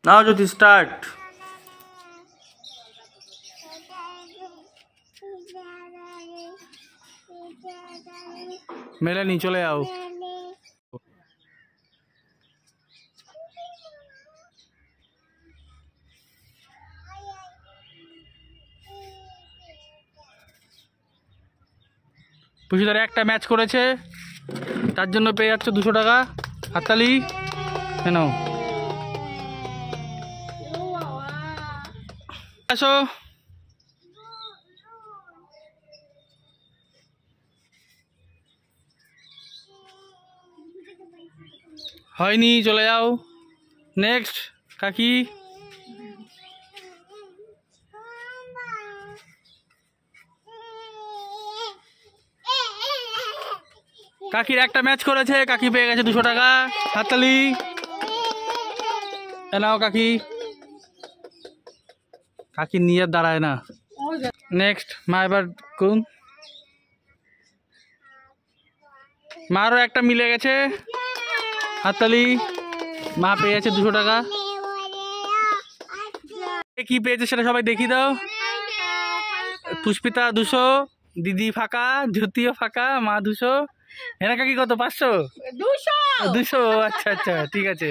নাও জ্যোতি start. মেলানি চলে যাও। পুষিদার একটা ম্যাচ করেছে, তার জন্য পেয়ে যাচ্ছে 200 টাকা। হাততালি। কেন আসো। হয়নি, চলে যাও। নেক্সট কাকি। কাকির একটা ম্যাচ করেছে, কাকি পেয়ে গেছে 200 টাকা। হাততালি। নাও কাকি। কাকি নিয়ে দাঁড়ায় না। নেক্সট মা, এবার কোন মারও একটা মিলে গেছে। হাততালি। মা পেয়ে গেছে 200 টাকা। কি পেয়েছে সেটা সবাই দেখিয়ে দাও। পুষ্পিতা 200, দিদি ফাঁকা, জ্যোতিও ফাঁকা, মা 200। হেনা কাকি কত? 500। 200। আচ্ছা আচ্ছা, ঠিক আছে।